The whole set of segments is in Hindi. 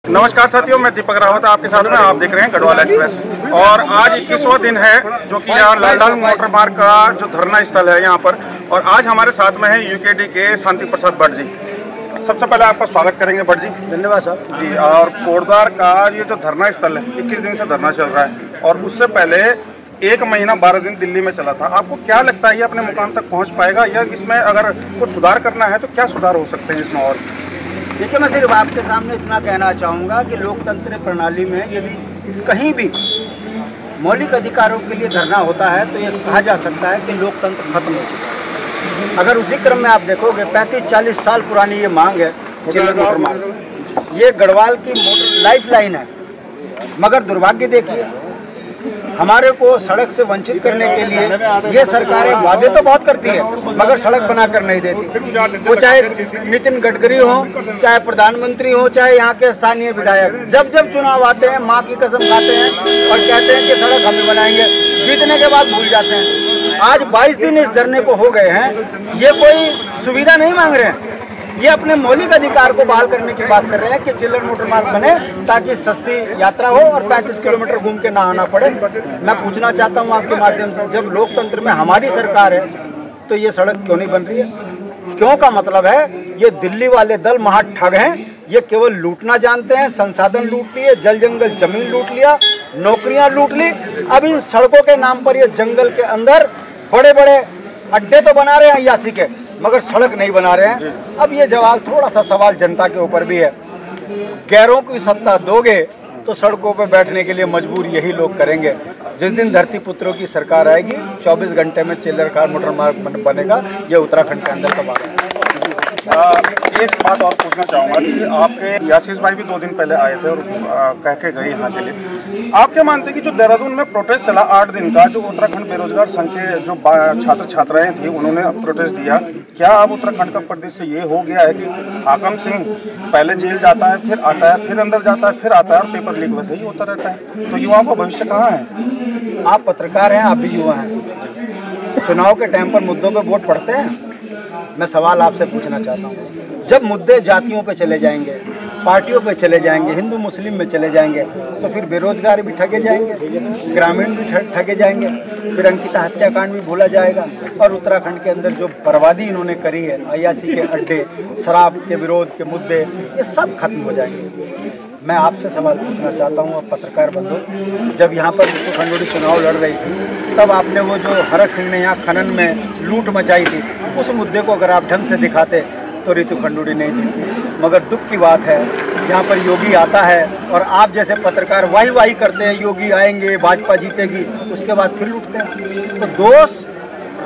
नमस्कार साथियों, मैं दीपक रावत आपके साथ में। आप देख रहे हैं गढ़वाल एक्सप्रेस और आज 21वां दिन है जो कि यहाँ लालडाल मोटर मार्ग का जो धरना स्थल है यहाँ पर। और आज हमारे साथ में है यूकेडी के शांति प्रसाद भट्ट जी। सबसे पहले आपका स्वागत करेंगे भट्ट जी। धन्यवाद साहब जी। और कोटद्वार का ये जो धरना स्थल है 21 दिन से धरना चल रहा है और उससे पहले 1 महीना 12 दिन दिल्ली में चला था। आपको क्या लगता है ये अपने मुकाम तक पहुँच पाएगा या इसमें अगर कुछ सुधार करना है तो क्या सुधार हो सकते हैं इसमें? और देखिए, मैं सिर्फ आपके सामने इतना कहना चाहूँगा कि लोकतंत्र प्रणाली में यदि कहीं भी मौलिक अधिकारों के लिए धरना होता है तो ये कहा जा सकता है कि लोकतंत्र खत्म हो चुका है। अगर उसी क्रम में आप देखोगे 35-40 साल पुरानी ये मांग है चिल्लर मोटर मार्ग, ये गढ़वाल की मोटर लाइफ लाइन है। मगर दुर्भाग्य देखिए, हमारे को सड़क से वंचित करने के लिए ये सरकारें वादे तो बहुत करती है मगर सड़क बनाकर नहीं देती। वो चाहे नितिन गडकरी हो, चाहे प्रधानमंत्री हो, चाहे यहाँ के स्थानीय विधायक, जब जब चुनाव आते हैं माँ की कसम खाते हैं और कहते हैं कि सड़क हम बनाएंगे, जीतने के बाद भूल जाते हैं। आज 22 दिन इस धरने को हो गए हैं, ये कोई सुविधा नहीं मांग रहे हैं, ये अपने मौलिक अधिकार को बहाल करने की बात कर रहे हैं कि चिल्लर मोटर मार्ग बने ताकि सस्ती यात्रा हो और 35 किलोमीटर घूम के ना आना पड़े। मैं पूछना चाहता हूं आपके माध्यम से, जब लोकतंत्र में हमारी सरकार है तो ये सड़क क्यों नहीं बन रही है? क्यों का मतलब है ये दिल्ली वाले दल महा ठग हैं। ये केवल लूटना जानते हैं, संसाधन लूट लिए, जल जंगल जमीन लूट लिया, नौकरियां लूट ली। अब इन सड़कों के नाम पर ये जंगल के अंदर बड़े बड़े अड्डे तो बना रहे हैं अय्यासी के, मगर सड़क नहीं बना रहे हैं। अब ये जवाब, थोड़ा सा सवाल जनता के ऊपर भी है। गैरों की सत्ता दोगे तो सड़कों पर बैठने के लिए मजबूर यही लोग करेंगे। जिस दिन धरती पुत्रों की सरकार आएगी 24 घंटे में चिल्लर कार मोटर मार्ग बनेगा। ये उत्तराखंड के अंदर कब आ रहा है। एक बात और पूछना चाहूँगा कि आपके आशीष भाई भी 2 दिन पहले आए थे और कह के गए यहाँ के लिए। आप क्या मानते हैं कि जो देहरादून में प्रोटेस्ट चला 8 दिन का, जो उत्तराखंड बेरोजगार संघ के जो छात्र छात्राएं थी उन्होंने प्रोटेस्ट दिया, क्या अब उत्तराखंड का परिदृश्य ये हो गया है कि हाकम सिंह पहले जेल जाता है, फिर आता है, फिर अंदर जाता है, फिर आता है और पेपर लीक वैसे ही होता रहता है? तो युवाओं का भविष्य कहाँ है? आप पत्रकार हैं, आप भी युवा हैं, चुनाव के टाइम पर मुद्दों पर वोट पड़ते हैं। मैं सवाल आपसे पूछना चाहता हूँ, जब मुद्दे जातियों पे चले जाएंगे, पार्टियों पे चले जाएंगे, हिंदू मुस्लिम में चले जाएंगे, तो फिर बेरोजगार भी ठगे जाएंगे, ग्रामीण भी ठगे जाएंगे, फिर अंकिता हत्याकांड भी भूला जाएगा। और उत्तराखंड के अंदर जो बर्बादी इन्होंने करी है, अय्यासी के अड्डे, शराब के विरोध के मुद्दे, ये सब खत्म हो जाएंगे। मैं आपसे सवाल पूछना चाहता हूँ, अब पत्रकार बंधु, जब यहाँ पर रितु खंडूड़ी चुनाव लड़ रही थी तब आपने वो जो हरक सिंह ने यहाँ खनन में लूट मचाई थी, उस मुद्दे को अगर आप ढंग से दिखाते तो रितु खंडूड़ी नहीं थी। मगर दुख की बात है, यहाँ पर योगी आता है और आप जैसे पत्रकार वाही वाही करते हैं, योगी आएंगे, भाजपा जीतेगी, उसके बाद फिर लूटते हैं। तो दोष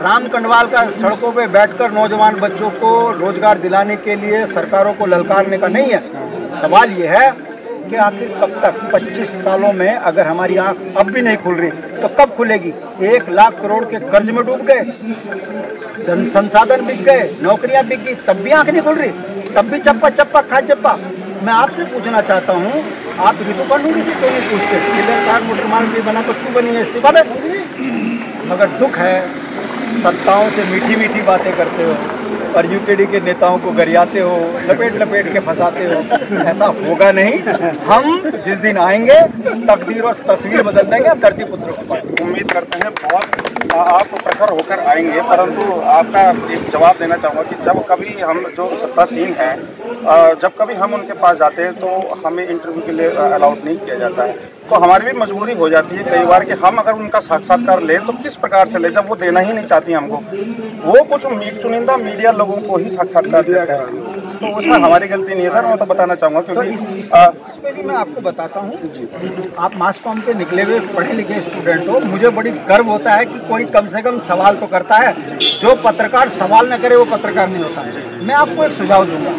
राम कंडवाल का सड़कों पे बैठकर नौजवान बच्चों को रोजगार दिलाने के लिए सरकारों को ललकारने का नहीं है। सवाल ये है कि आखिर कब तक, 25 सालों में अगर हमारी आंख अब भी नहीं खुल रही तो कब खुलेगी? 1 लाख करोड़ के कर्ज में डूब गए, संसाधन बिक गए, नौकरियां बिक गई, तब भी आंख नहीं खुल रही, तब भी चप्पा चप्पा खा चप्पा। मैं आपसे पूछना चाहता हूँ, आप रितु खंडूड़ी से क्यों नहीं पूछते चिल्लर कार मोटर मार्ग भी बना तो क्यों बनी है, इस्तीफा दे? मगर दुख है, सत्ताओं से मीठी मीठी बातें करते हो और यूकेडी के नेताओं को गरियाते हो, लपेट लपेट के फंसाते हो। ऐसा होगा नहीं। हम जिस दिन आएंगे तकदीर और तस्वीर बदल देंगे धरती पुत्रों को पाएंगे। उम्मीद करते हैं बहुत आप प्रखर होकर आएंगे, परंतु आपका एक जवाब देना चाहूँगा कि जब कभी हम जो सत्तासीन हैं, जब कभी हम उनके पास जाते हैं तो हमें इंटरव्यू के लिए अलाउड नहीं किया जाता है। तो हमारी भी मजबूरी हो जाती है कई बार कि हम अगर उनका साक्षात्कार लें तो किस प्रकार से लें, जब वो देना ही नहीं चाहती हमको। वो कुछ चुनिंदा मीडिया लोगों को ही साक्षात्कार देते हैं, तो उसमें हमारी गलती नहीं है सर, मैं तो बताना चाहूँगा। क्योंकि इस पे भी मैं आपको बताता हूँ, आप मास कॉम के निकले हुए पढ़े लिखे स्टूडेंट हो, मुझे बड़ी गर्व होता है कि कोई कम से कम सवाल तो करता है। जो पत्रकार सवाल न करे वो पत्रकार नहीं होता है। मैं आपको एक सुझाव दूंगा,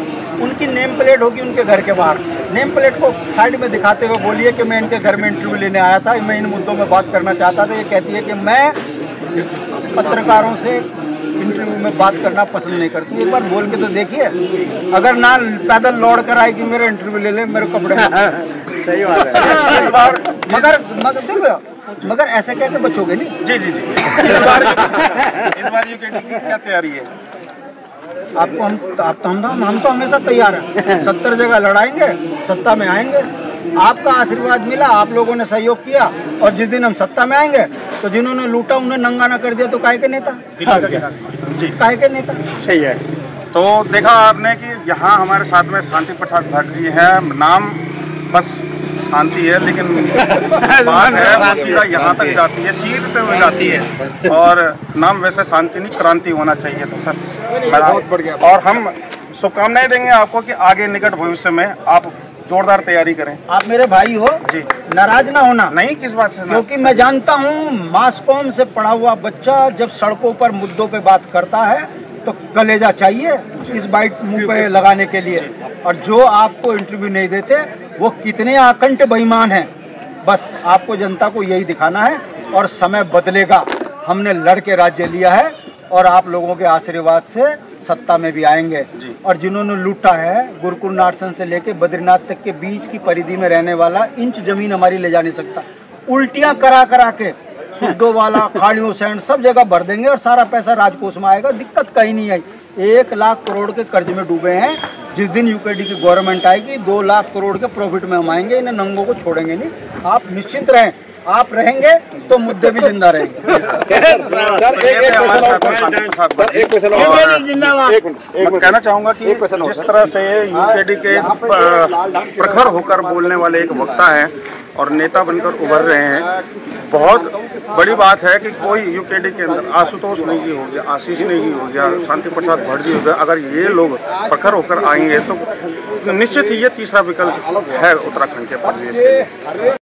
उनकी नेम प्लेट होगी उनके घर के बाहर, नेम प्लेट को साइड में दिखाते हुए बोलिए कि मैं इनके घर में इंटरव्यू लेने आया था, मैं इन मुद्दों में बात करना चाहता था। ये कहती है कि मैं पत्रकारों से इंटरव्यू में बात करना पसंद नहीं करती। एक बार बोल के तो देखिए, अगर ना पैदल लौट कर आएगी मेरा इंटरव्यू ले ले, मेरे कपड़े सही बात है। मगर ऐसे कहकर बचोगे नहीं। जी जी जी। इस बार यूकेडी की क्या तैयारी है? आपको हम तो हमेशा तैयार हैं। 70 जगह लड़ाएंगे, सत्ता में आएंगे। आपका आशीर्वाद मिला, आप लोगों ने सहयोग किया, और जिस दिन हम सत्ता में आएंगे तो जिन्होंने लूटा उन्हें नंगा न कर दिया तो काहे के नेता? जी, काहे के नेता? सही है। तो देखा आपने कि यहाँ हमारे साथ में शांति प्रसाद भट्ट जी है। नाम बस शांति है, लेकिन बात है वो सीधा यहाँ तक जाती है, चीरते हुए जाती है। और नाम वैसे शांति नहीं, क्रांति होना चाहिए था सर। बहुत बढ़िया। और हम शुभकामनाएं देंगे आपको कि आगे निकट भविष्य में आप जोरदार तैयारी करें। आप मेरे भाई हो जी, नाराज ना होना। नहीं, किस बात से? क्योंकि मैं जानता हूँ मास कॉम से पढ़ा हुआ बच्चा जब सड़कों पर मुद्दों पे बात करता है तो कलेजा चाहिए इस बाइट मुंह पे लगाने के लिए। और जो आपको इंटरव्यू नहीं देते वो कितने आकंठ बेईमान हैं। बस आपको जनता को यही दिखाना है, और समय बदलेगा। हमने लड़ के राज्य लिया है और आप लोगों के आशीर्वाद से सत्ता में भी आएंगे। और जिन्होंने लूटा है, गुरुकुल नार्सन से लेके बद्रीनाथ तक के बीच की परिधि में रहने वाला इंच जमीन हमारी ले जा नहीं सकता। उल्टियां करा करा के सुद्धो वाला, खाड़ियों सैंड सब जगह भर देंगे और सारा पैसा राजकोष में आएगा। दिक्कत कहीं नहीं आई। 1 लाख करोड़ के कर्ज में डूबे हैं। जिस दिन यूकेडी की गवर्नमेंट आएगी 2 लाख करोड़ के प्रॉफिट में हम आएंगे। इन्हें नंगों को छोड़ेंगे नहीं। आप निश्चिंत रहें, आप रहेंगे तो मुद्दे भी जिंदा रहेंगे। मैं कहना चाहूंगा कि जिस तरह से यूकेडी के प्रखर होकर बोलने वाले एक वक्ता है और नेता बनकर उभर रहे हैं, बहुत बड़ी बात है कि कोई यूकेडी के अंदर आशुतोष नेगी हो गया, आशीष नेगी हो गया, शांति प्रसाद भट्ट जी हो गया, अगर ये लोग प्रखर होकर आएंगे तो निश्चित ही ये तीसरा विकल्प है उत्तराखंड के प्रदेश के।